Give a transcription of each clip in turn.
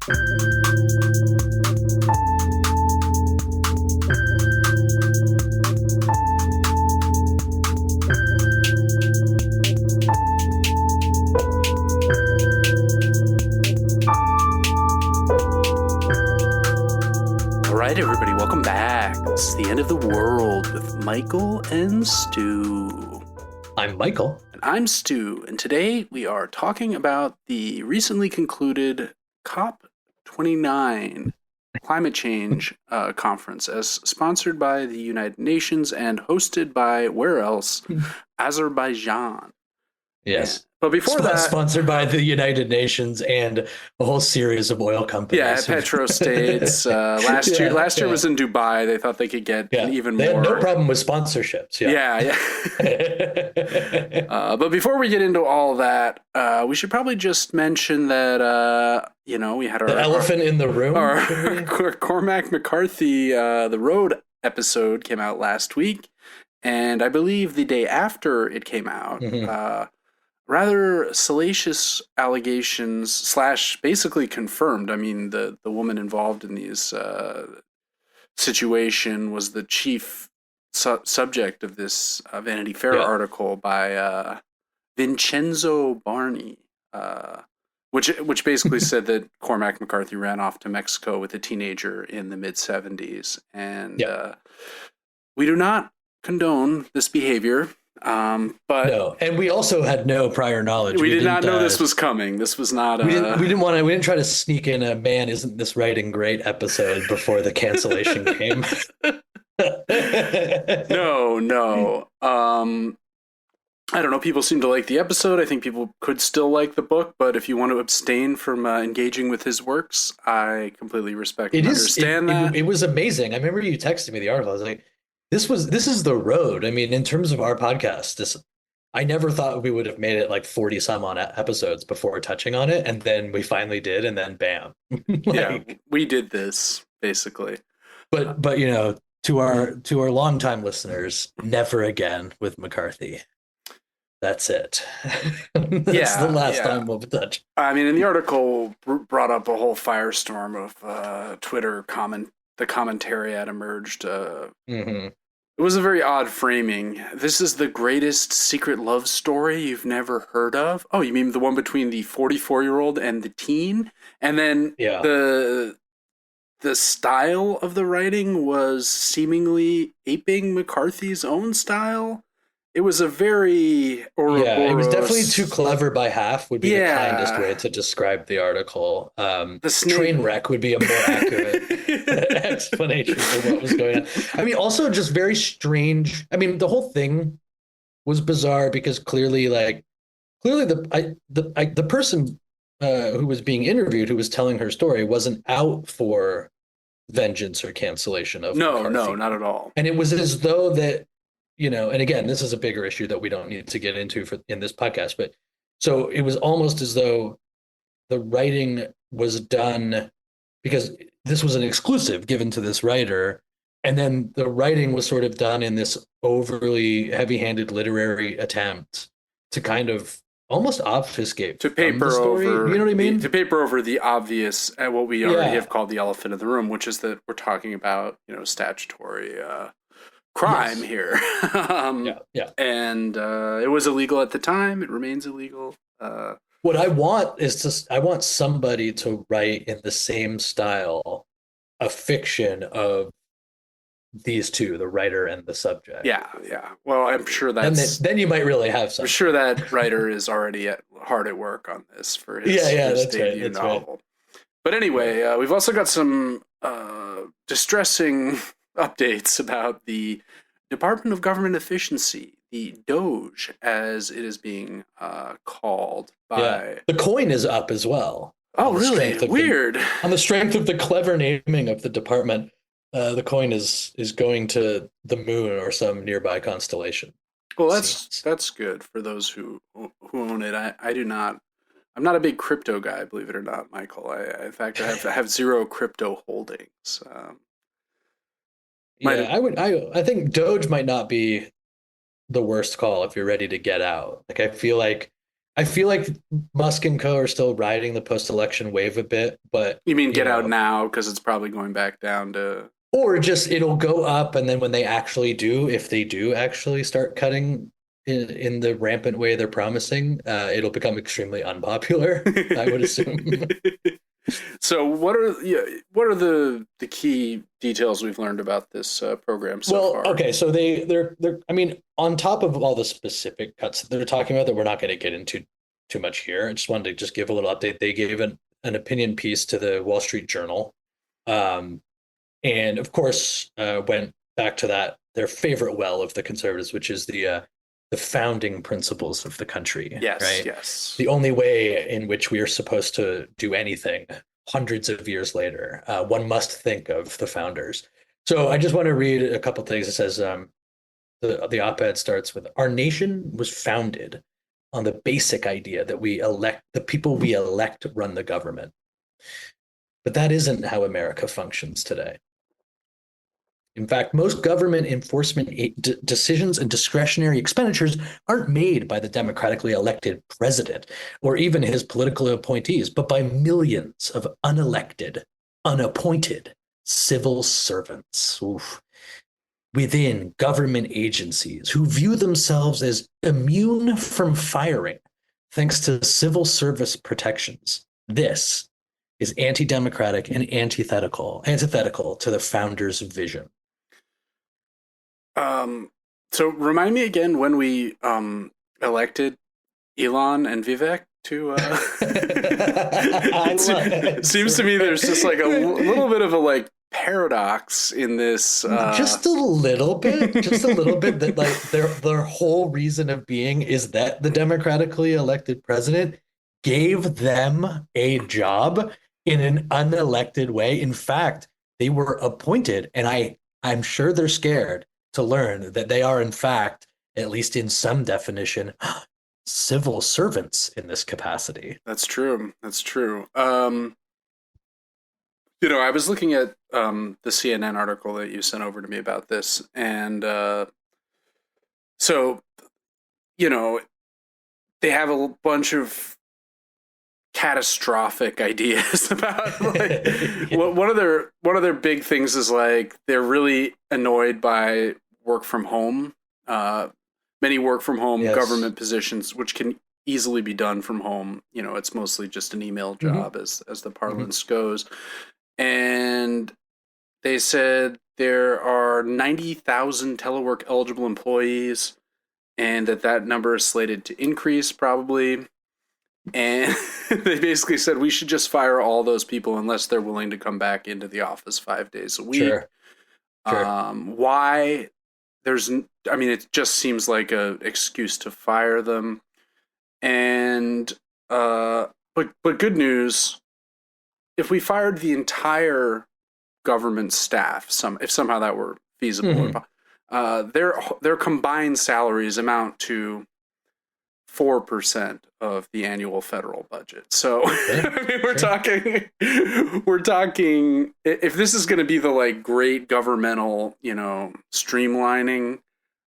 Alright, everybody, welcome back. It's the end of the world with Michael and Stu. I'm Michael. And I'm Stu, and today we are talking about the recently concluded COP29 climate change conference, as sponsored by the United Nations and hosted by, where else? Azerbaijan. Yes. But before that, sponsored by the United Nations and a whole series of oil companies. Yeah, petrostates. Last year was in Dubai. They thought they could get even more. They had no problem with sponsorships. Yeah. But before we get into all that, we should probably just mention that we had the elephant in the room. Our Cormac McCarthy, the Road episode came out last week, and I believe the day after it came out. Rather salacious allegations / basically confirmed. I mean, the woman involved in these situation was the chief subject of this Vanity Fair article by Vincenzo Barney, which basically said that Cormac McCarthy ran off to Mexico with a teenager in the mid-'70s. And we do not condone this behavior. But no, and we also had no prior knowledge. We did not know this was coming. This was not. We didn't try to sneak in a "man, isn't this writing great" episode before the cancellation came. No. I don't know. People seem to like the episode. I think people could still like the book, but if you want to abstain from engaging with his works, I completely respect and understand that. It was amazing. I remember you texted me the article. I was like, This is the road. I mean, in terms of our podcast, I never thought we would have made it like 40 some on episodes before touching on it. And then we finally did. And then bam. We did this basically. But to our longtime listeners, never again with McCarthy. That's it. That's the last time we'll touch. I mean, in the article brought up a whole firestorm of Twitter the commentary that emerged. It was a very odd framing. This is the greatest secret love story you've never heard of. Oh, you mean the one between the 44-year-old and the teen? And then the style of the writing was seemingly aping McCarthy's own style. It was a very Ouroboros. It was definitely too clever by half would be the kindest way to describe the article. The train wreck would be a more accurate explanation for what was going on. I mean, also just very strange. I mean, the whole thing was bizarre because clearly the person who was being interviewed, who was telling her story, wasn't out for vengeance or cancellation of McCarthy. No, not at all. And it was as though that, and again, this is a bigger issue that we don't need to get into in this podcast, but so it was almost as though the writing was done because this was an exclusive given to this writer, and then the writing was sort of done in this overly heavy-handed literary attempt to kind of almost obfuscate, to paper over, you know what I mean? To paper over the obvious, and what we already have called the elephant in the room, which is that we're talking about, statutory crime here. And it was illegal at the time. It remains illegal. What I want is I want somebody to write in the same style a fiction of these two, the writer and the subject. Yeah. Well, I'm sure that's... Then you might really have something. I'm sure that writer is already hard at work on this for his debut novel. Right. But anyway, we've also got some distressing updates about the Department of Government Efficiency, the DOGE, as it is being called by... The coin is up as well. Oh, really? Weird. On the strength of the clever naming of the department, the coin is going to the moon or some nearby constellation. Well, that's good for those who own it. I do not. I'm not a big crypto guy, believe it or not, Michael. In fact, I have zero crypto holdings. I think Doge might not be the worst call if you're ready to get out. Like, I feel like I feel like Musk and co are still riding the post-election wave a bit, but You mean get out now because it's probably going back down to. or just it'll go up, and then when they actually do, if they do actually start cutting in the rampant way they're promising, it'll become extremely unpopular, I would assume. So what are the key details we've learned about this program so far? Okay, so they're I mean, on top of all the specific cuts that they're talking about that we're not going to get into too much here, I just wanted to just give a little update. They gave an opinion piece to the Wall Street Journal, and of course went back to their favorite well of the conservatives, which is the founding principles of the country. Yes, right? yes. The only way in which we are supposed to do anything hundreds of years later. One must think of the founders. So I just want to read a couple things. It says the op-ed starts with, our nation was founded on the basic idea that the people we elect run the government. But that isn't how America functions today. In fact, most government enforcement decisions and discretionary expenditures aren't made by the democratically elected president or even his political appointees, but by millions of unelected, unappointed civil servants within government agencies who view themselves as immune from firing thanks to civil service protections. This is anti-democratic and antithetical to the founders' vision. So remind me again when we elected Elon and Vivek to. It seems to me there's just like a little bit of a like paradox in this. Just a little bit. That like their whole reason of being is that the democratically elected president gave them a job in an unelected way. In fact, they were appointed, and I'm sure they're scared to learn that they are, in fact, at least in some definition, civil servants in this capacity. That's true. I was looking at the CNN article that you sent over to me about this, and so they have a bunch of catastrophic ideas about like yeah. one of their big things is like they're really annoyed by work from home, many work from home yes. government positions, which can easily be done from home. It's mostly just an email job mm-hmm. as the parlance mm-hmm. goes. And they said there are 90,000 telework eligible employees, and that number is slated to increase probably. And they basically said we should just fire all those people unless they're willing to come back into the office 5 days a week. Sure. Why? It just seems like an excuse to fire them. And but good news, if we fired the entire government staff, if somehow that were feasible, mm-hmm. Their combined salaries amount to 4% of the annual federal budget. So we're talking if this is going to be the like great governmental, streamlining,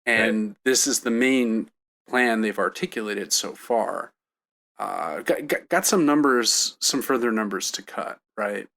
and right. this is the main plan they've articulated so far. Got some further numbers to cut, right?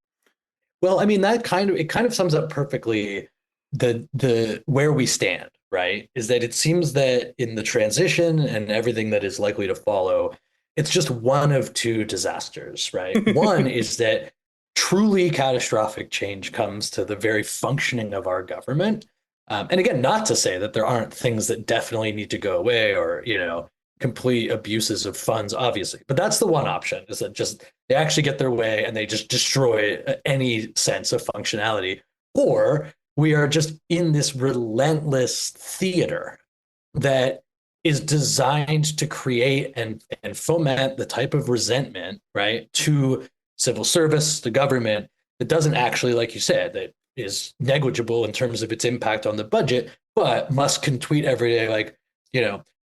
Well, it kind of sums up perfectly the where we stand, right? Is that it seems that in the transition and everything that is likely to follow, it's just one of two disasters, right? One is that truly catastrophic change comes to the very functioning of our government. And again, not to say that there aren't things that definitely need to go away or, complete abuses of funds, obviously. But that's the one option, is that just they actually get their way and they just destroy any sense of functionality. Or we are just in this relentless theater that is designed to create and foment the type of resentment, right, to civil service, the government, that doesn't actually, like you said, that is negligible in terms of its impact on the budget, but Musk can tweet every day like,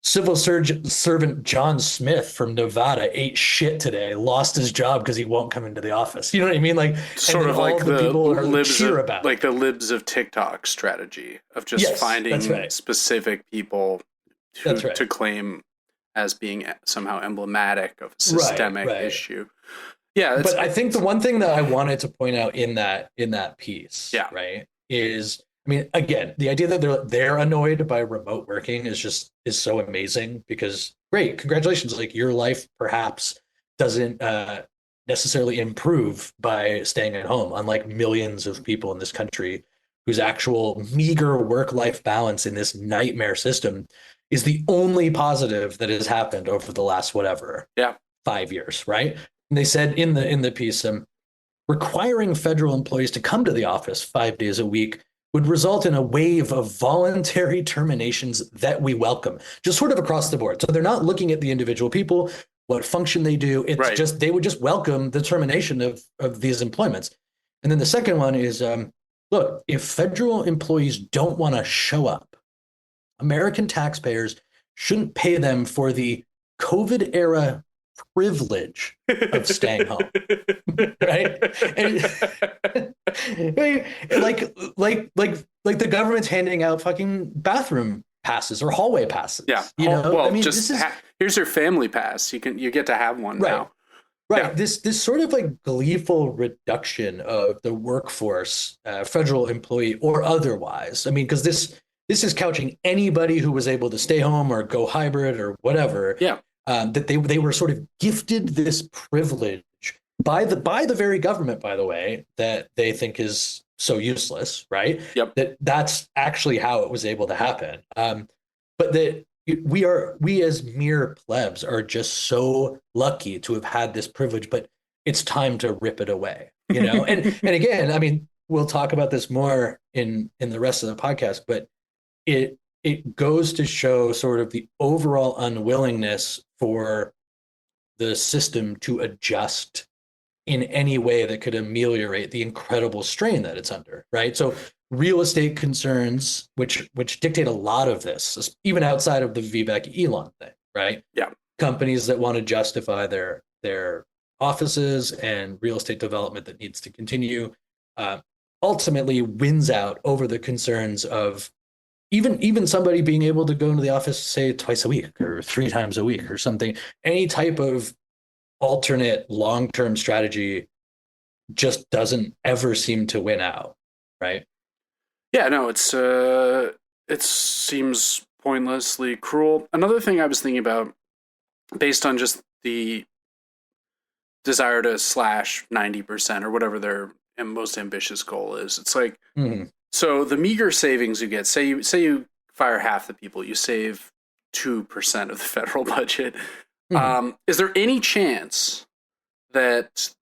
civil servant John Smith from Nevada ate shit today, lost his job because he won't come into the office. You know what I mean? Like sort of like the libs of TikTok strategy of just finding right. specific people to claim as being somehow emblematic of a systemic issue. Yeah, but I think the one thing that I wanted to point out in that piece, yeah, right, is, I mean, again, the idea that they're annoyed by remote working is so amazing, because great, congratulations, like your life perhaps doesn't necessarily improve by staying at home, unlike millions of people in this country whose actual meager work-life balance in this nightmare system is the only positive that has happened over the last 5 years, right? And they said in the piece, requiring federal employees to come to the office 5 days a week would result in a wave of voluntary terminations that we welcome, just sort of across the board. So they're not looking at the individual people, what function they do. It's just, they would just welcome the termination of these employments. And then the second one is, look, if federal employees don't want to show up, American taxpayers shouldn't pay them for the COVID era privilege of staying home, right? And, like the government's handing out fucking bathroom passes or hallway passes. Yeah, well, I mean, just here's your family pass. You get to have one now. Right. Yeah. This sort of like gleeful reduction of the workforce, federal employee or otherwise. I mean, because this is couching anybody who was able to stay home or go hybrid or whatever. Yeah. That they were sort of gifted this privilege by the very government, by the way, that they think is so useless, right? Yep. That's actually how it was able to happen. But that we as mere plebs are just so lucky to have had this privilege, but it's time to rip it away, you know? and again, I mean, we'll talk about this more in the rest of the podcast, but it goes to show sort of the overall unwillingness for the system to adjust in any way that could ameliorate the incredible strain that it's under, right? So real estate concerns, which dictate a lot of this, even outside of the Vivek Elon thing, right? Yeah. Companies that want to justify their offices and real estate development that needs to continue ultimately wins out over the concerns of even somebody being able to go into the office, say, twice a week or 3 times a week or something. Any type of alternate long-term strategy just doesn't ever seem to win out, right? Yeah, no, it seems pointlessly cruel. Another thing I was thinking about, based on just the desire to slash 90% or whatever their most ambitious goal is, it's like, so the meager savings you get, say you fire half the people, you save 2% of the federal budget. Is there any chance that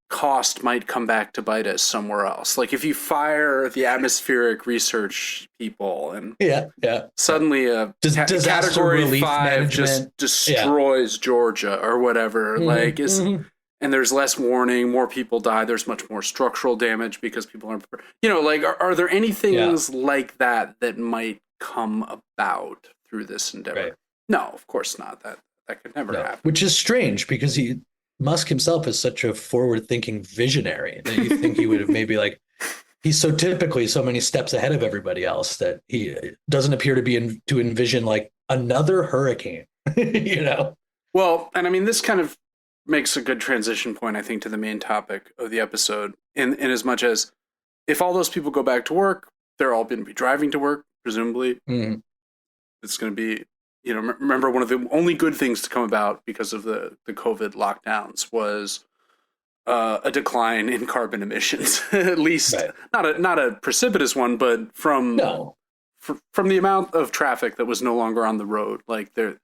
cost might come back to bite us somewhere else? Like if you fire the atmospheric research people and suddenly a category 5 management just destroys Georgia or whatever, and there's less warning, more people die, there's much more structural damage because people aren't, like, are there any things like that might come about through this endeavor? Right. No, of course not. That could never happen. Which is strange because Musk himself is such a forward-thinking visionary that you think he would have maybe he's so typically so many steps ahead of everybody else that he doesn't appear to envision like another hurricane, Well, and I mean, this kind of makes a good transition point, I think, to the main topic of the episode, in as much as if all those people go back to work, they're all going to be driving to work, presumably. It's going to be, remember, one of the only good things to come about because of the COVID lockdowns was a decline in carbon emissions, at least not a precipitous one, but from the amount of traffic that was no longer on the road. Like there,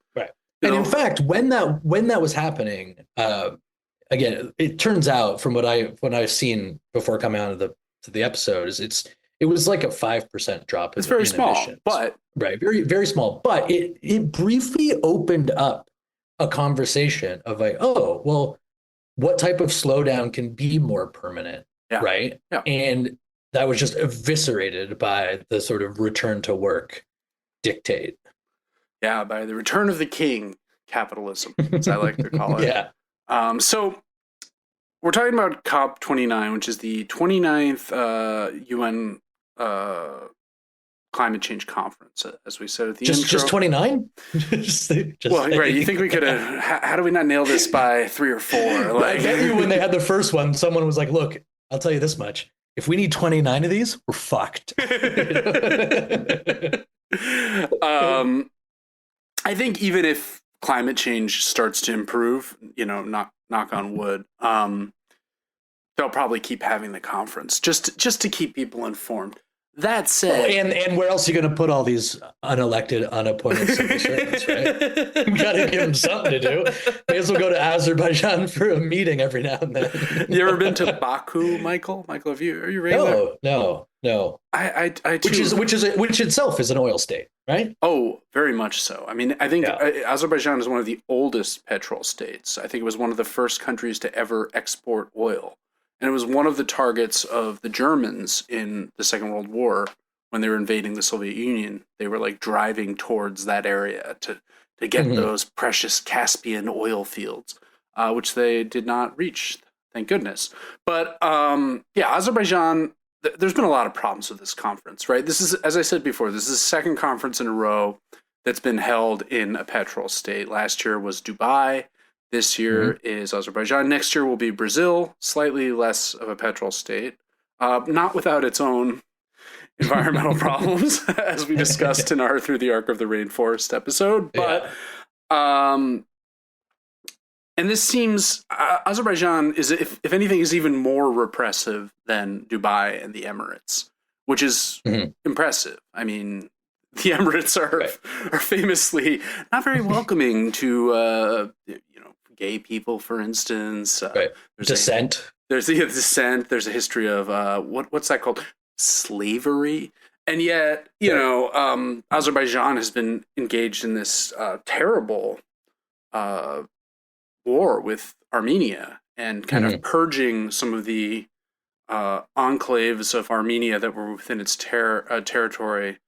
and in fact, when that was happening, again, it turns out from what I've seen before coming out of the episode is it was like a 5% drop. It's very small, emissions. but very, very small. But it briefly opened up a conversation of like, oh, well, what type of slowdown can be more permanent, right? Yeah. And that was just eviscerated by the sort of return to work dictate. Yeah, by the return of the king, capitalism, as I like to call it. So we're talking about COP29, which is the 29th UN climate change conference, as we said at the just intro. Just 29? Well, right. You think we could have? How do we not nail this by 3 or 4? Like, I bet you when they had the first one, someone was like, "Look, I'll tell you this much: if we need 29 of these, we're fucked." I think even if climate change starts to improve, knock on wood, they'll probably keep having the conference just to keep people informed. That said, and where else are you going to put all these unelected, unappointed civil servants, right? We got to give them something to do. May as well go to Azerbaijan for a meeting every now and then. You ever been to Baku, Michael? Michael, are you regular? No. I too. Which itself is an oil state, right? Oh, very much so. I mean, I think Azerbaijan is one of the oldest petrol states. I think it was one of the first countries to ever export oil. And it was one of the targets of the Germans in the Second World War when they were invading the Soviet Union. They were like driving towards that area to get those precious Caspian oil fields, which they did not reach, thank goodness. But Azerbaijan, there's been a lot of problems with this conference, right? This is, as I said before, this is the second conference in a row that's been held in a petrol state. Last year was Dubai. This year is Azerbaijan. Next year will be Brazil, slightly less of a petrol state, not without its own environmental problems, as we discussed in our Through the Arc of the Rainforest episode. But, and this seems, Azerbaijan is, if anything, is even more repressive than Dubai and the Emirates, which is impressive. I mean, the Emirates are famously not very welcoming to, gay people, for instance. There's dissent. There's dissent. There's a history of what's that called? Slavery. And yet, Azerbaijan has been engaged in this terrible war with Armenia and kind of purging some of the enclaves of Armenia that were within its territory.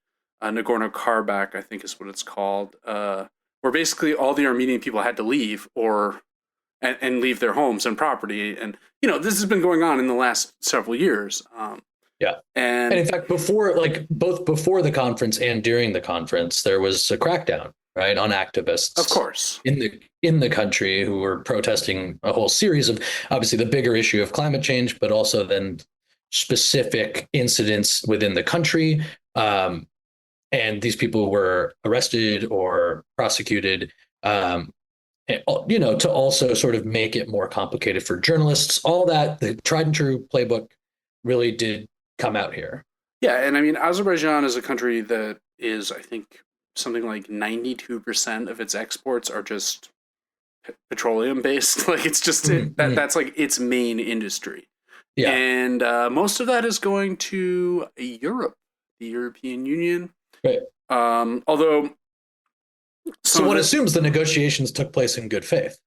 Nagorno-Karabakh, I think is what it's called. Where basically all the Armenian people had to leave and leave their homes and property. And, this has been going on in the last several years. And in fact, both before the conference and during the conference, there was a crackdown, right, on activists, of course, in the country who were protesting a whole series of, obviously, the bigger issue of climate change, but also then specific incidents within the country. And these people were arrested or prosecuted, to also sort of make it more complicated for journalists. All that, the tried and true playbook really did come out here. Yeah, and I mean, Azerbaijan is a country that is, I think, something like 92% of its exports are just petroleum based. Like, it's just that's like its main industry. Yeah, and most of that is going to Europe, the European Union. Right. Although, so one assumes the negotiations took place in good faith.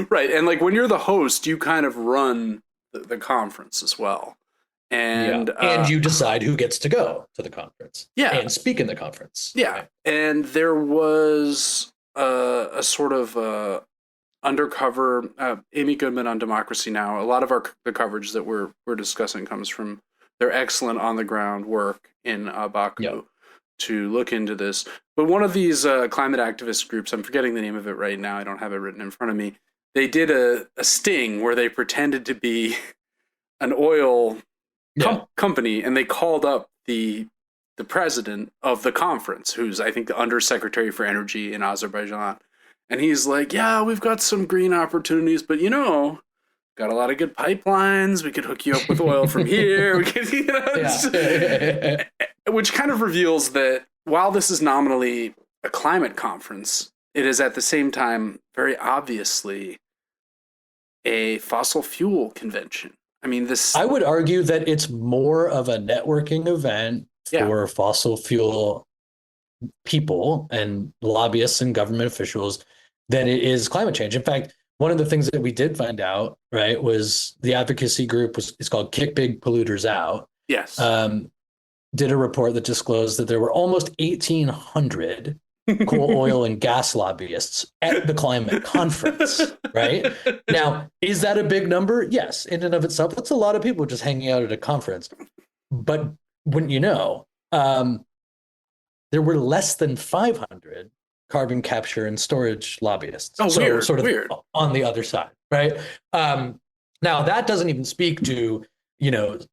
Right. And like when you're the host, you kind of run the conference as well. And you decide who gets to go to the conference. Yeah. And speak in the conference. Yeah. Right. And there was a sort of undercover Amy Goodman on Democracy Now! A lot of the coverage that we're discussing comes from their excellent on-the-ground work in Baku to look into this. But one of these climate activist groups, I'm forgetting the name of it right now, I don't have it written in front of me, they did a sting where they pretended to be an oil company, and they called up the president of the conference, who's, I think, the undersecretary for energy in Azerbaijan. And he's like, yeah, we've got some green opportunities, but got a lot of good pipelines. We could hook you up with oil from here. We could, which kind of reveals that while this is nominally a climate conference, it is at the same time very obviously a fossil fuel convention. I mean, I would argue that it's more of a networking event for fossil fuel people and lobbyists and government officials than it is climate change. In fact, one of the things that we did find out, right, was the advocacy group it's called Kick Big Polluters Out. Yes. Did a report that disclosed that there were almost 1,800 coal, oil, and gas lobbyists at the climate conference, right? Now, is that a big number? Yes, in and of itself, that's a lot of people just hanging out at a conference. But wouldn't you know, there were less than 500 carbon capture and storage lobbyists. Oh, so weird, sort of weird. on the other side, right? Now that doesn't even speak to,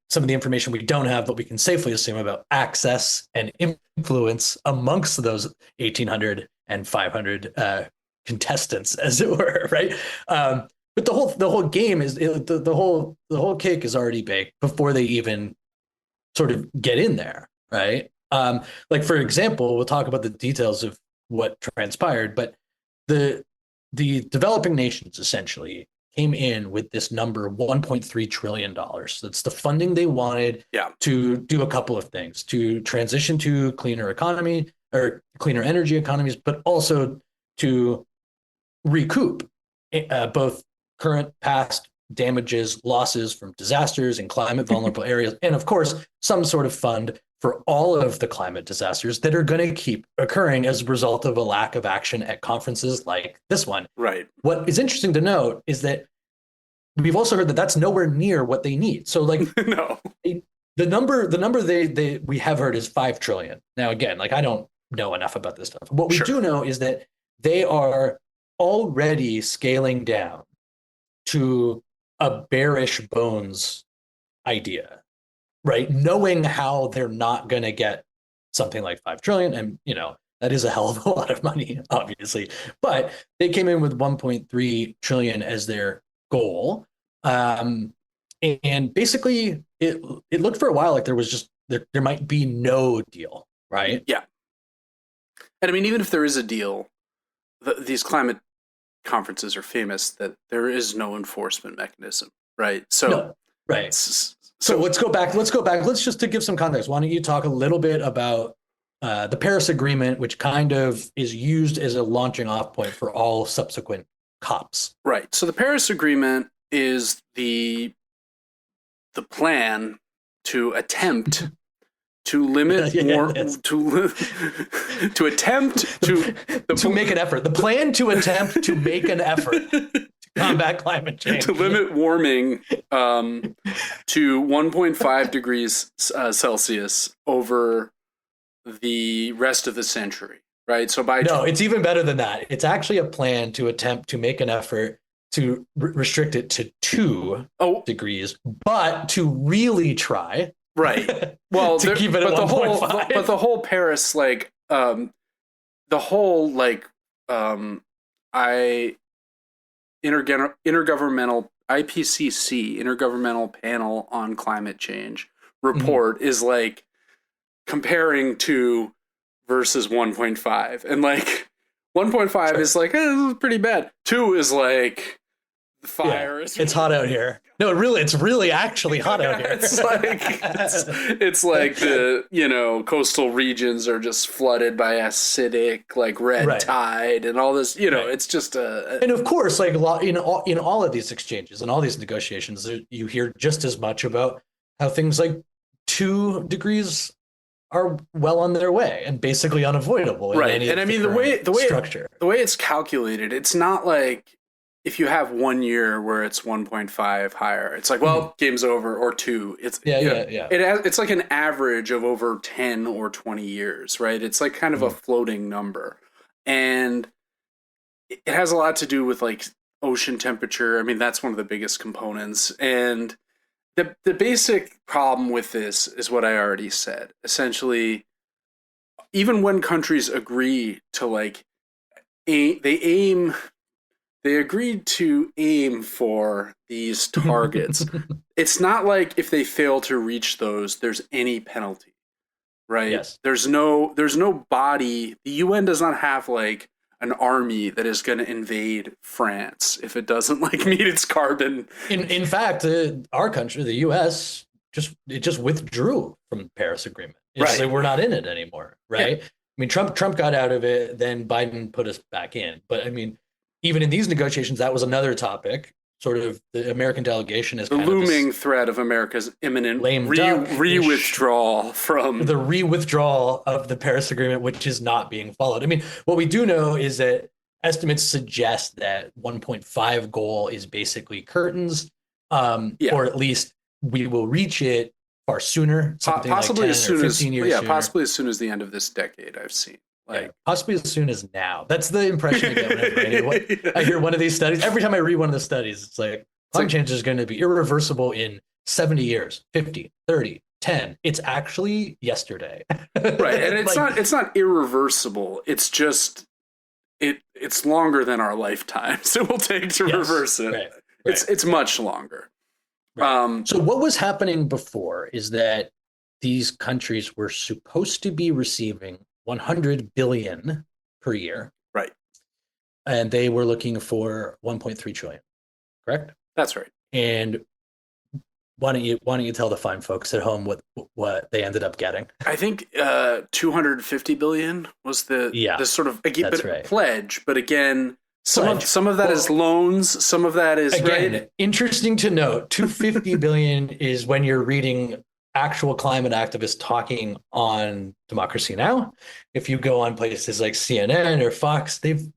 some of the information we don't have, but we can safely assume about access and influence amongst those 1,800 and 500 contestants, as it were, right? But the whole game is the whole cake is already baked before they even sort of get in there, right? Like for example, we'll talk about the details of what transpired, but the developing nations essentially came in with this number $1.3 trillion. That's the funding they wanted to do a couple of things, to transition to cleaner economy or cleaner energy economies, but also to recoup both current, past damages, losses from disasters in climate vulnerable areas, and of course, some sort of fund for all of the climate disasters that are going to keep occurring as a result of a lack of action at conferences like this one. Right. What is interesting to note is that we've also heard that that's nowhere near what they need. So like no. The number they we have heard is 5 trillion. Now again, like I don't know enough about this stuff. What we do know is that they are already scaling down to a bearish bones idea, right? Knowing how they're not going to get something like 5 trillion. And, that is a hell of a lot of money, obviously. But they came in with 1.3 trillion as their goal. And basically, it looked for a while like there was just, there might be no deal, right? Yeah. And I mean, even if there is a deal, these climate conferences are famous that there is no enforcement mechanism, right? So, no, right. So let's go back. Let's just to give some context. Why don't you talk a little bit about the Paris Agreement, which kind of is used as a launching off point for all subsequent COPs. Right. So the Paris Agreement is the plan to attempt to limit to attempt to make an effort. The plan to attempt to make an effort to combat climate change, to limit warming to 1.5 degrees Celsius over the rest of the century. Right. So it's even better than that. It's actually a plan to attempt to make an effort to restrict it to 2 degrees, but to really try. Right. Well, to keep it at 1.5. But the whole Paris, like, the whole intergovernmental IPCC, Intergovernmental Panel on Climate Change report is like comparing 2 versus 1.5, and like 1.5 is like, this is pretty bad. 2 is like the fire. It's hot out here. No, it's really actually hot out here. It's like it's like the coastal regions are just flooded by acidic like red tide and all this. It's just and of course, like in all of these exchanges and all these negotiations, you hear just as much about how things like 2 degrees are well on their way and basically unavoidable. Right, and I mean the way it's calculated, it's not like if you have 1 year where it's 1.5 higher, it's like, well, game's over, or 2. It's it's like an average of over 10 or 20 years, right? It's like kind of a floating number, and it has a lot to do with like ocean temperature. I mean, that's one of the biggest components, and the basic problem with this is what I already said. Essentially, even when countries agree to like they agreed to aim for these targets. It's not like if they fail to reach those, there's any penalty, right? Yes. There's no body. The UN does not have like an army that is going to invade France if it doesn't like meet its carbon. In fact, our country, the US, just withdrew from the Paris Agreement. Right. We're not in it anymore, right? Yeah. I mean, Trump got out of it, then Biden put us back in. But I mean, even in these negotiations, that was another topic. Sort of the American delegation is the looming threat of America's imminent re-withdrawal from the re-withdrawal of the Paris Agreement, which is not being followed. I mean, what we do know is that estimates suggest that 1.5 goal is basically curtains, or at least we will reach it far sooner, something Possibly like 10 as soon or as 15 years sooner. possibly as soon as the end of this decade. I've seen Possibly as soon as now. That's the impression I get whenever I hear one of these studies. Every time I read one of the studies, it's like climate change is going to be irreversible in 70 years, 50, 30, 10. It's actually yesterday. Right, and it's not irreversible. It's just it's longer than our lifetimes it will take to reverse it. Right. It's much longer. Right. So what was happening before is that these countries were supposed to be receiving 100 billion per year. Right. And they were looking for 1.3 trillion. Correct? That's right. And why don't you tell the fine folks at home what they ended up getting? I think 250 billion was the sort of pledge, but again, some of that is loans, some of that is right. Interesting to note, 250 billion is when you're reading actual climate activists talking on Democracy Now! If you go on places like CNN or Fox, they've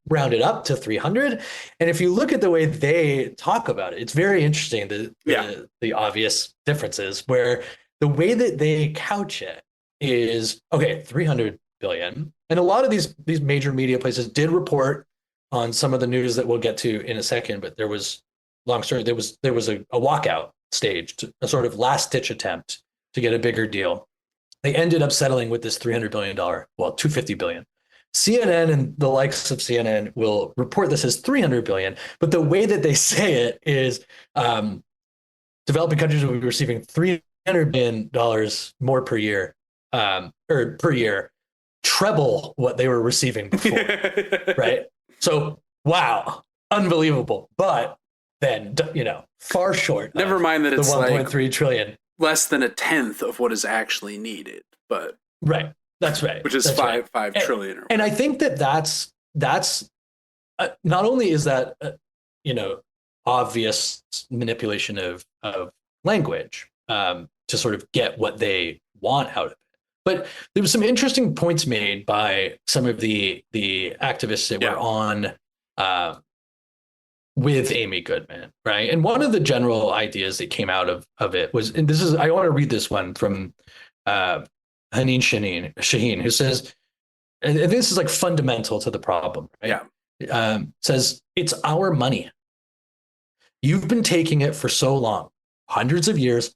rounded up to 300. And if you look at the way they talk about it, it's very interesting, the obvious differences, where the way that they couch it is, okay, 300 billion. And a lot of these major media places did report on some of the news that we'll get to in a second, but there was a walkout staged, a sort of last ditch attempt to get a bigger deal. They ended up settling with this $300 billion, well, 250 billion. CNN and the likes of CNN will report this as 300 billion, but the way that they say it is developing countries will be receiving $300 billion more per year, or per year, treble what they were receiving before, right? So, wow, unbelievable. But then, far short. Never mind that it's the 1.3 trillion. Less than a tenth of what is actually needed, but right. That's right. Which is five trillion. And I think that's not only is that obvious manipulation of language to sort of get what they want out of it, but there was some interesting points made by some of the activists that were on with Amy Goodman, right? And one of the general ideas that came out of it was, and I want to read this one from Haneen Shaheen, who says, and this is like fundamental to the problem, right? Yeah. Says, it's our money. You've been taking it for so long, hundreds of years,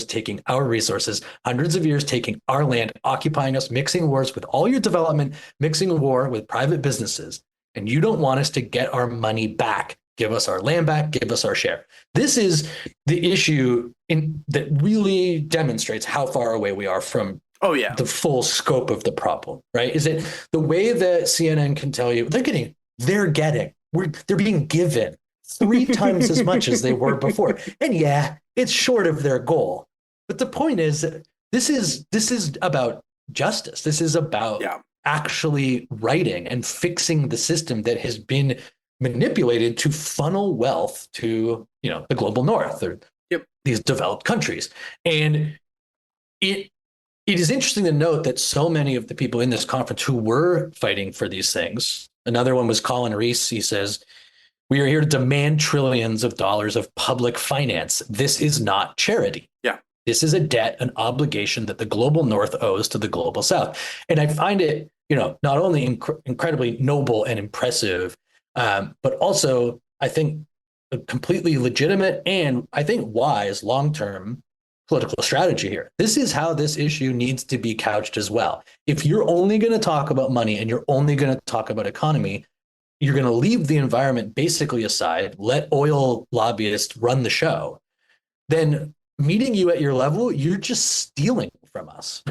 taking our resources, hundreds of years, taking our land, occupying us, mixing wars with all your development, mixing war with private businesses. And you don't want us to get our money back. Give us our land back, give us our share. This is the issue that really demonstrates how far away we are from the full scope of the problem, right? Is it the way that CNN can tell you they're being given 3 times as much as they were before. And it's short of their goal. But the point is, this is about justice. This is about actually righting and fixing the system that has been manipulated to funnel wealth to, the global north or these developed countries. And it is interesting to note that so many of the people in this conference who were fighting for these things, another one was Colin Reese. He says, we are here to demand trillions of dollars of public finance. This is not charity. Yeah. This is a debt, an obligation that the global north owes to the global south. And I find it, not only incredibly noble and impressive, but also, I think, a completely legitimate and I think wise long-term political strategy here. This is how this issue needs to be couched as well. If you're only going to talk about money and you're only going to talk about economy, you're going to leave the environment basically aside, let oil lobbyists run the show, then meeting you at your level, you're just stealing from us.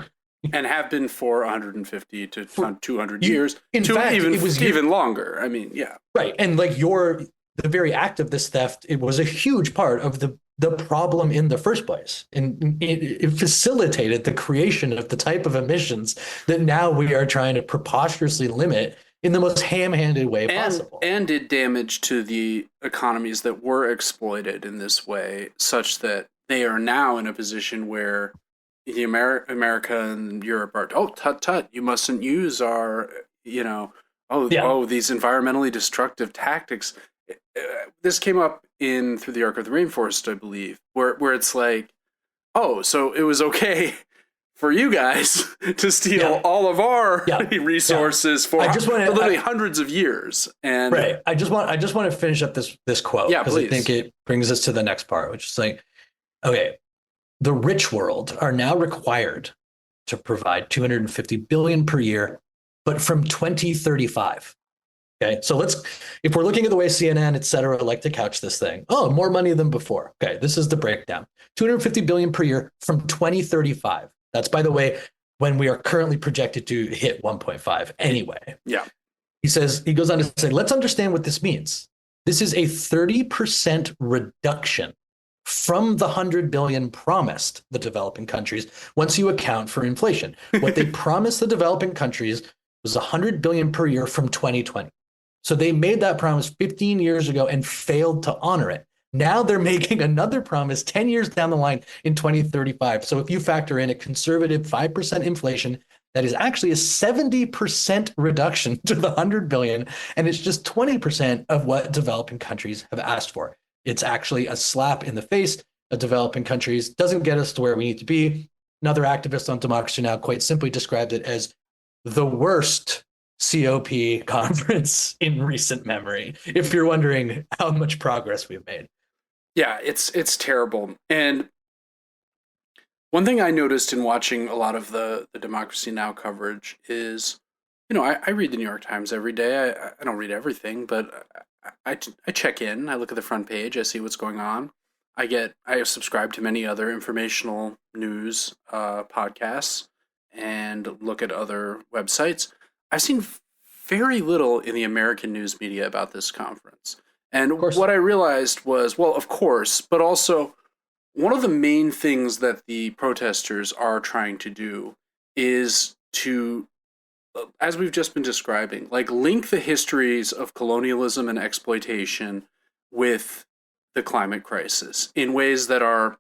And have been for 150 to 200 years. In fact, it was even longer. I mean, right. And like the very act of this theft, it was a huge part of the problem in the first place. And it facilitated the creation of the type of emissions that now we are trying to preposterously limit in the most ham-handed way possible. And did damage to the economies that were exploited in this way, such that they are now in a position where the America and Europe are, tut, you mustn't use our, these environmentally destructive tactics. This came up through the Arc of the Rainforest, I believe, where it's like, oh, so it was okay for you guys to steal all of our resources for literally hundreds of years. And right. I just want to finish up this quote because I think it brings us to the next part, which is like, okay, the rich world are now required to provide 250 billion per year, but from 2035. Okay, so if we're looking at the way CNN, et cetera, like to couch this thing, more money than before. Okay, this is the breakdown: 250 billion per year from 2035. That's, by the way, when we are currently projected to hit 1.5 anyway. Yeah. He goes on to say, let's understand what this means. This is a 30% reduction from the 100 billion promised the developing countries once you account for inflation. What they promised the developing countries was 100 billion per year from 2020. So they made that promise 15 years ago and failed to honor it. Now they're making another promise 10 years down the line in 2035. So if you factor in a conservative 5% inflation, that is actually a 70% reduction to the 100 billion. And it's just 20% of what developing countries have asked for. It's actually a slap in the face of developing countries, doesn't get us to where we need to be. Another activist on Democracy Now! Quite simply described it as the worst COP conference in recent memory, if you're wondering how much progress we've made. Yeah, it's terrible. And one thing I noticed in watching a lot of the Democracy Now! Coverage is, I read the New York Times every day. I don't read everything, but I check in. I look at the front page. I see what's going on. I subscribe to many other informational news podcasts and look at other websites. I've seen very little in the American news media about this conference. And what I realized was, well, of course, but also one of the main things that the protesters are trying to do is to, as we've just been describing, like link the histories of colonialism and exploitation with the climate crisis in ways that are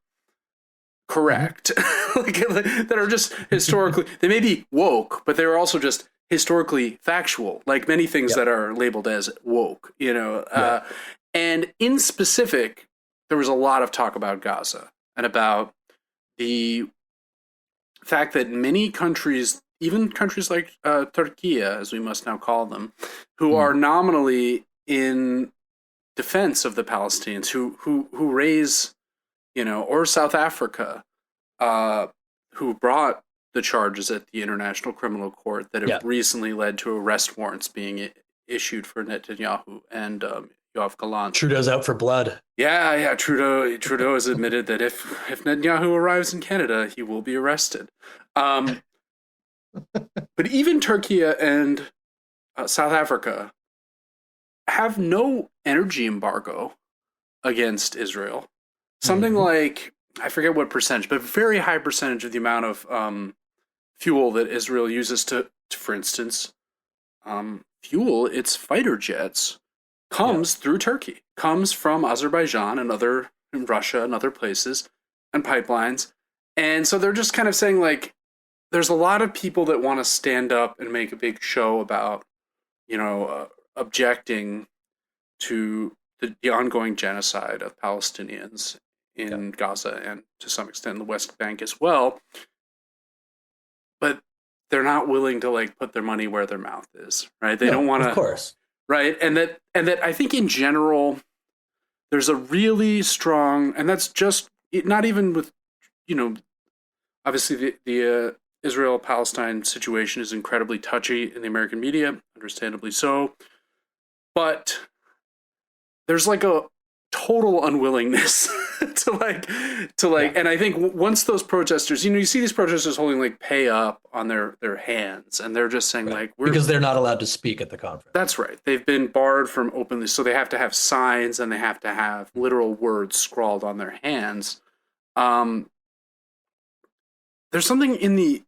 correct, that are just historically, they may be woke, but they're also just historically factual, like many things that are labeled as woke, and in specific, there was a lot of talk about Gaza and about the fact that many countries, even countries like Turkey, as we must now call them, who are nominally in defense of the Palestinians, who raise, or South Africa, who brought the charges at the International Criminal Court that have recently led to arrest warrants being issued for Netanyahu and Yoav Gallant. Trudeau's out for blood. Yeah. Trudeau has admitted that if Netanyahu arrives in Canada, he will be arrested. But even Turkey and South Africa have no energy embargo against Israel. Something like, I forget what percentage, but a very high percentage of the amount of fuel that Israel uses to for instance, fuel its fighter jets comes through Turkey, comes from Azerbaijan and Russia and other places and pipelines. And so they're just kind of saying, like, there's a lot of people that want to stand up and make a big show about, objecting to the ongoing genocide of Palestinians in Gaza and to some extent the West Bank as well. But they're not willing to put their money where their mouth is, right? They don't want to, of course, right? And that I think in general, there's a really strong, and that's just not even with, obviously the Israel-Palestine situation is incredibly touchy in the American media, understandably so, but there's a total unwillingness and I think once those protesters, you see these protesters holding pay up on their hands, and they're just saying because they're not allowed to speak at the conference. That's right. They've been barred from openly, so they have to have signs and they have to have literal words scrawled on their hands. There's something in the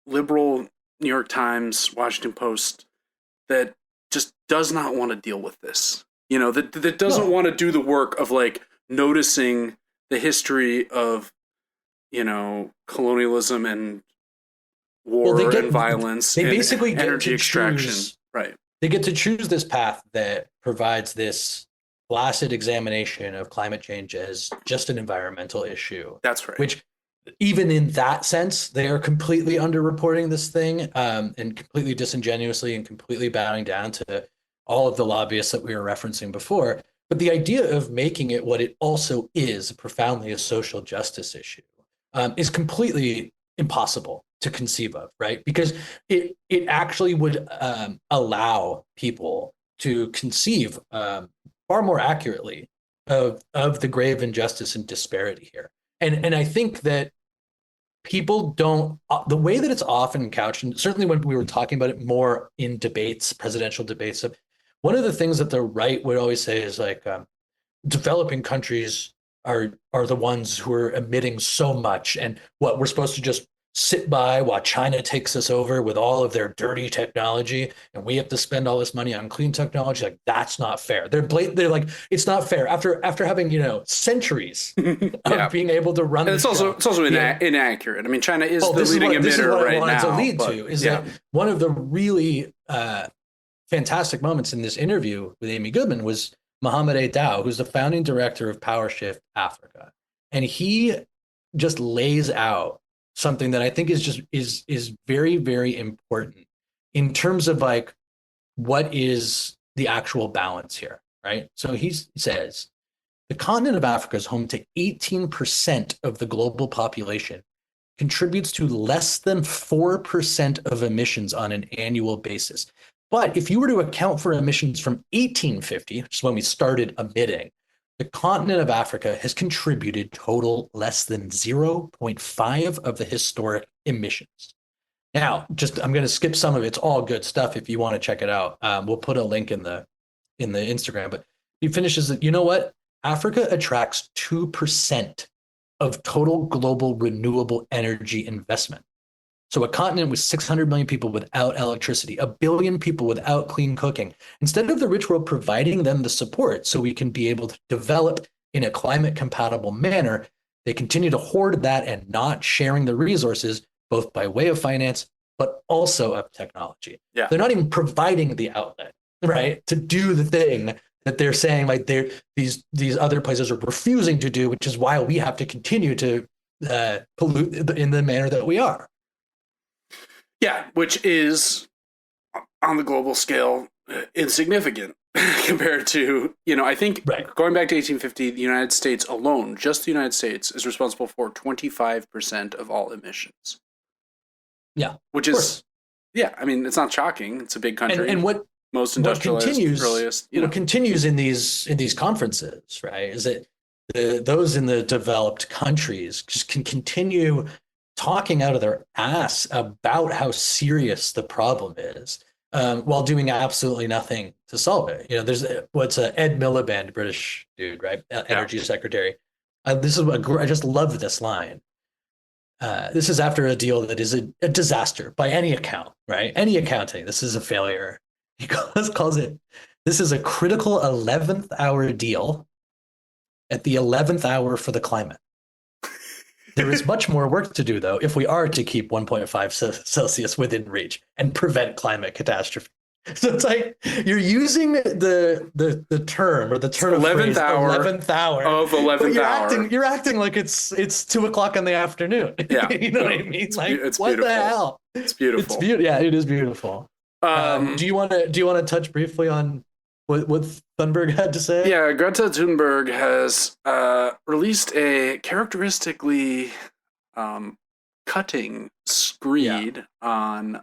liberal New York Times, Washington Post that just does not want to deal with this. That doesn't want to do the work of noticing the history of, colonialism and war and violence. They and basically get energy to extraction. Choose, right. They get to choose this path that provides this placid examination of climate change as just an environmental issue. That's right. Which even in that sense, they are completely underreporting this thing, and completely disingenuously and completely bowing down to all of the lobbyists that we were referencing before. But the idea of making it what it also is, profoundly a social justice issue, is completely impossible to conceive of, right? Because it actually would allow people to conceive far more accurately of the grave injustice and disparity here. And I think that people don't, the way that it's often couched, and certainly when we were talking about it more in debates, presidential debates, one of the things that the right would always say is like, developing countries are the ones who are emitting so much, and what we're supposed to just sit by while China takes us over with all of their dirty technology, and we have to spend all this money on clean technology. Like, that's not fair. They're like, it's not fair after having, you know, centuries of being able to run. And it's also inaccurate. I mean, China is the leading emitter right now. To lead to is that one of the really fantastic moments in this interview with Amy Goodman was Mohammed A. Dow, who's the founding director of PowerShift Africa, and he just lays out something that I think is very, very important in terms of like, what is the actual balance here, right? So he says, the continent of Africa is home to 18% of the global population, contributes to less than 4% of emissions on an annual basis. But if you were to account for emissions from 1850, which is when we started emitting, the continent of Africa has contributed total less than 0.5 of the historic emissions. Now, I'm going to skip some of it. It's all good stuff if you want to check it out. We'll put a link in the Instagram. But he finishes it. You know what? Africa attracts 2% of total global renewable energy investment. So a continent with 600 million people without electricity, 1 billion people without clean cooking, instead of the rich world providing them the support so we can be able to develop in a climate compatible manner, they continue to hoard that and not sharing the resources, both by way of finance, but also of technology. Yeah. They're not even providing the outlet, right, to do the thing that they're saying like these other places are refusing to do, which is why we have to continue to pollute in the manner that we are. Yeah, which is, on the global scale, insignificant compared to, you know, I think going back to 1850, the United States alone, just the United States, is responsible for 25% of all emissions. Yeah. Which is, I mean, it's not shocking. It's a big country. And what most industrialized, earliest, what continues in these conferences, right, is that those in the developed countries just can continue talking out of their ass about how serious the problem is, while doing absolutely nothing to solve it. You know, there's Ed Miliband, British dude, right? Energy secretary. I just love this line. This is after a deal that is a disaster by any account, right? Any accounting, this is a failure. He calls it, this is a critical 11th hour deal at the 11th hour for the climate. There is much more work to do, though, if we are to keep 1.5 Celsius within reach and prevent climate catastrophe. So it's like you're using the term or the turn of 11th hour of 11th hour. You're acting like it's 2:00 in the afternoon. Yeah, you know what I mean? Like, it's what beautiful. the hell? It's beautiful. Yeah, it is beautiful. Do you want to touch briefly on what Thunberg had to say? Yeah, Greta Thunberg has released a characteristically cutting screed on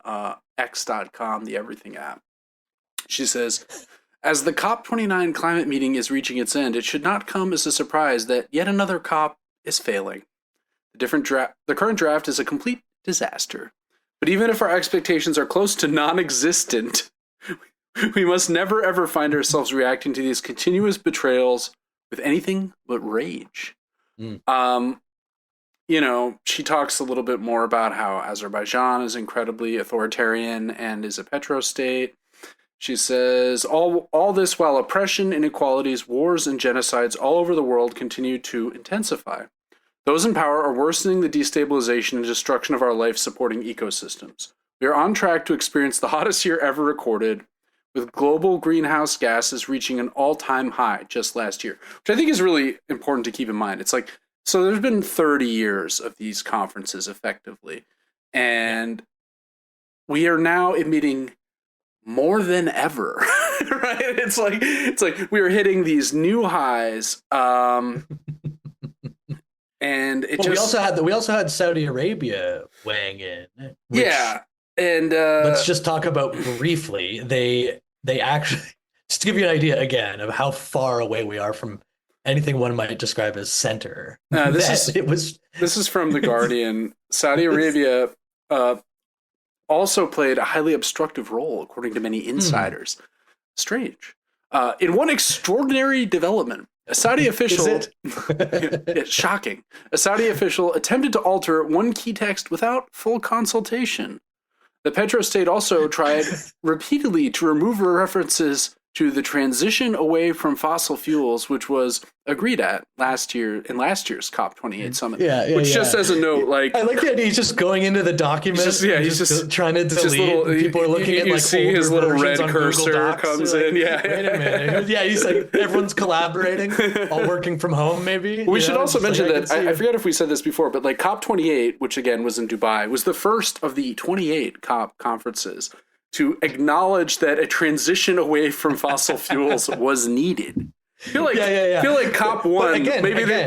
X.com, the Everything app. She says, as the COP29 climate meeting is reaching its end, it should not come as a surprise that yet another COP is failing. The current draft is a complete disaster. But even if our expectations are close to non-existent, we must never ever find ourselves reacting to these continuous betrayals with anything but rage. You know, she talks a little bit more about how Azerbaijan is incredibly authoritarian and is a petrostate. She says, all this while oppression, inequalities, wars, and genocides all over the world continue to intensify. Those in power are worsening the destabilization and destruction of our life-supporting ecosystems. We are on track to experience the hottest year ever recorded, with global greenhouse gases reaching an all-time high just last year, which I think is really important to keep in mind. It's like So there's been 30 years of these conferences effectively, and we are now emitting more than ever. Right? It's like we are hitting these new highs. And it Well, just we also had Saudi Arabia weighing in, which yeah. And let's just talk about briefly. They actually, just to give you an idea again of how far away we are from anything one might describe as center. This is from The Guardian. Saudi Arabia also played a highly obstructive role, according to many insiders. Strange. In one extraordinary development, a Saudi official, it's shocking. A Saudi official attempted to alter one key text without full consultation. The petrostate also tried repeatedly to remove references to the transition away from fossil fuels, which was agreed at last year's COP28 summit. Just as a note, like I like the idea he's just going into the document. He's just trying to delete. People are looking at like see his little red cursor comes in. Wait a minute. Yeah, he's like everyone's collaborating, all working from home. Maybe we should also mention that I forget if we said this before, but like COP28, which again was in Dubai, was the first of the 28 COP conferences to acknowledge that a transition away from fossil fuels was needed. I feel like COP one.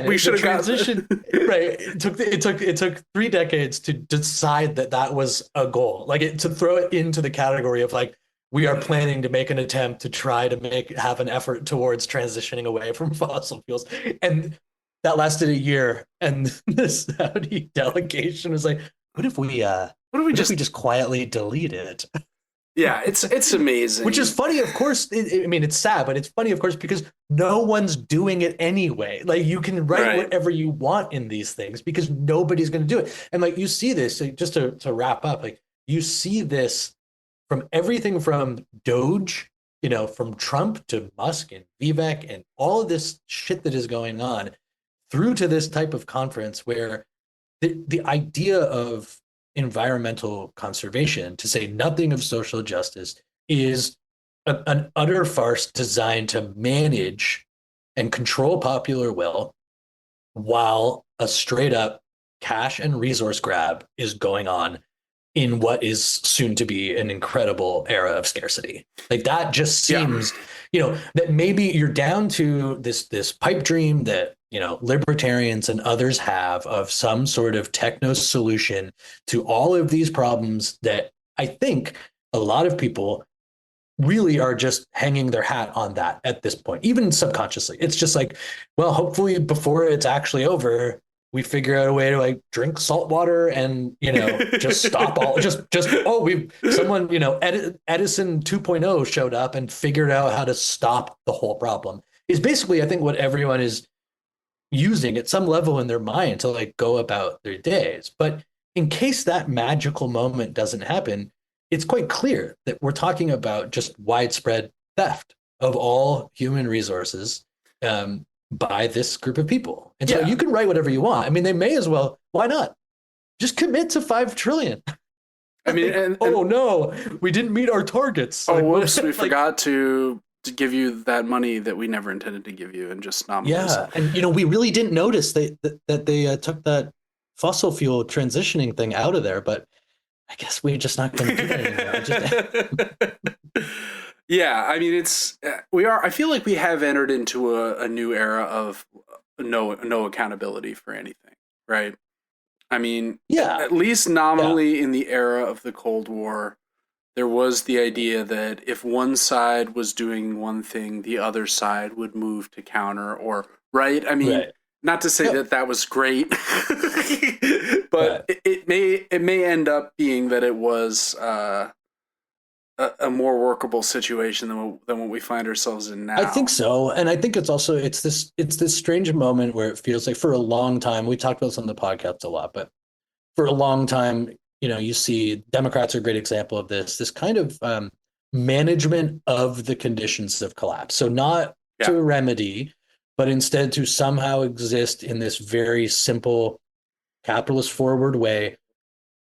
We should have transition. Right. It took 3 decades to decide that was a goal. Like to throw it into the category of like we are planning to make an attempt to try to have an effort towards transitioning away from fossil fuels, and that lasted a year. And the Saudi delegation was like, "What if we just quietly delete it?" Yeah, it's amazing. Which is funny, of course. I mean, it's sad, but it's funny, of course, because no one's doing it anyway. Like you can write whatever you want in these things because nobody's going to do it. And like you see this, so just to wrap up, like you see this from everything from DOGE, from Trump to Musk and Vivek and all of this shit that is going on through to this type of conference where the idea of environmental conservation, to say nothing of social justice, is an utter farce designed to manage and control popular will while a straight up cash and resource grab is going on in what is soon to be an incredible era of scarcity. Like that just seems, that maybe you're down to this pipe dream that libertarians and others have of some sort of techno solution to all of these problems that I think a lot of people really are just hanging their hat on that at this point, even subconsciously. It's just like, well, hopefully before it's actually over, we figure out a way to like drink salt water and, just stop all Edison 2.0 showed up and figured out how to stop the whole problem is basically, I think, what everyone is using at some level in their mind to like go about their days. But in case that magical moment doesn't happen, it's quite clear that we're talking about just widespread theft of all human resources by this group of people. And so you can write whatever you want. I mean, they may as well. Why not? Just commit to 5 trillion. I mean, no, we didn't meet our targets. Oh, whoops, we forgot to give you that money that we never intended to give you and just nominalize it. And we really didn't notice that they took that fossil fuel transitioning thing out of there, but I guess we're just not going to do that anymore. Yeah, I mean, I feel like we have entered into a new era of no accountability for anything, right? I mean, at least nominally in the era of the Cold War, there was the idea that if one side was doing one thing, the other side would move to counter, or right. I mean, not to say that was great, but it may end up being that it was a more workable situation than what we find ourselves in now. I think so, and I think it's also it's this strange moment where it feels like for a long time, we talked about this on the podcast a lot, but for a long time, you see Democrats are a great example of this kind of management of the conditions of collapse. So not to remedy, but instead to somehow exist in this very simple capitalist forward way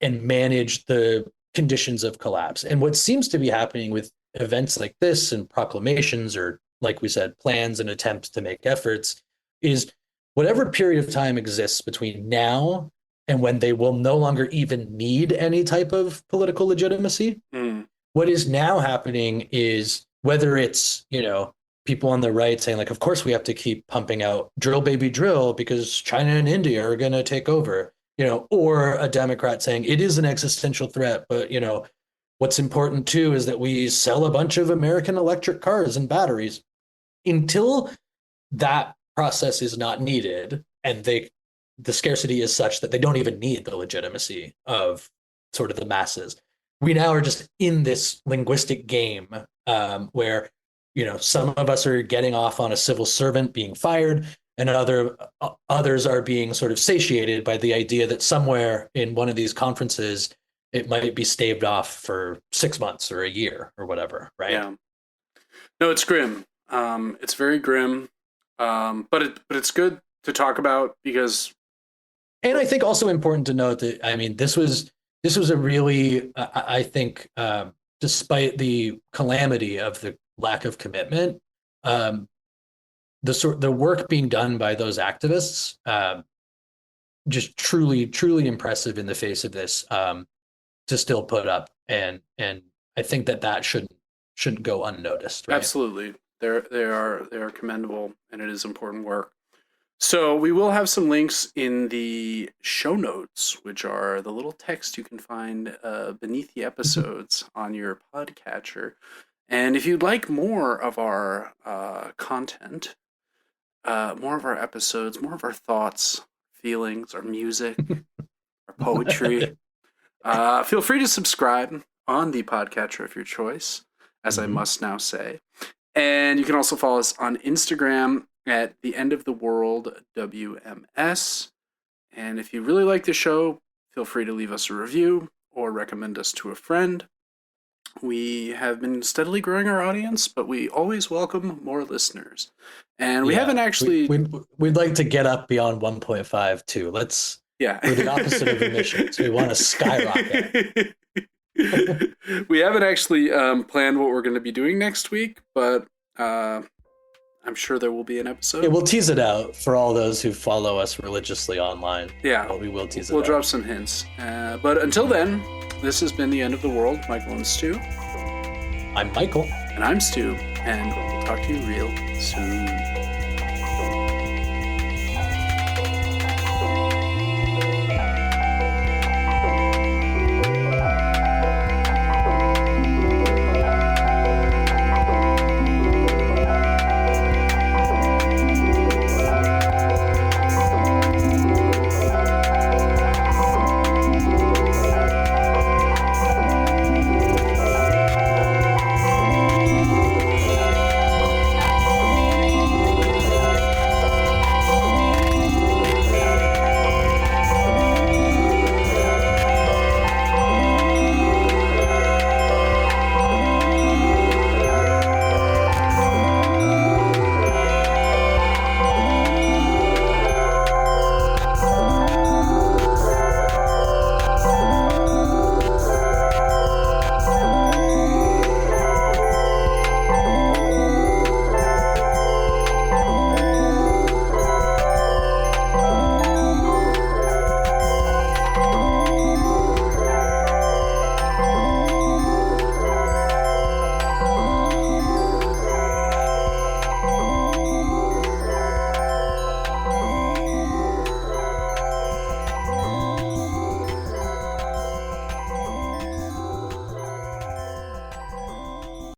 and manage the conditions of collapse. And what seems to be happening with events like this and proclamations, or like we said, plans and attempts to make efforts, is whatever period of time exists between now and when they will no longer even need any type of political legitimacy. What is now happening is whether it's, people on the right saying like, of course we have to keep pumping out drill baby drill because China and India are going to take over, or a Democrat saying it is an existential threat, but what's important too is that we sell a bunch of American electric cars and batteries. Until that process is not needed and the scarcity is such that they don't even need the legitimacy of sort of the masses. We now are just in this linguistic game where, some of us are getting off on a civil servant being fired, and others are being sort of satiated by the idea that somewhere in one of these conferences, it might be staved off for 6 months or a year or whatever, right? Yeah. No, it's grim. It's very grim, but it's good to talk about because. And I think also important to note that, I mean, this was a really, I think, despite the calamity of the lack of commitment, the work being done by those activists, just truly, truly impressive in the face of this, to still put up, and I think that shouldn't go unnoticed. Right? Absolutely, they are commendable, and it is important work. So we will have some links in the show notes, which are the little text you can find beneath the episodes on your podcatcher. And if you'd like more of our content, more of our episodes, more of our thoughts, feelings, our music, our poetry, feel free to subscribe on the podcatcher of your choice, as I must now say. And you can also follow us on Instagram at the End of the World WMS. And if you really like the show, feel free to leave us a review or recommend us to a friend. We have been steadily growing our audience, but we always welcome more listeners. And we haven't actually... We'd like to get up beyond 1.5 too. Let's... Yeah. We're the opposite of emissions. We want to skyrocket. We haven't actually planned what we're going to be doing next week, but I'm sure there will be an episode. Yeah, we'll tease it out for all those who follow us religiously online. Yeah. We will tease it We'll out. drop some hints. But until then, this has been The End of the World. Michael and Stu. I'm Michael. And I'm Stu. And we'll talk to you real soon.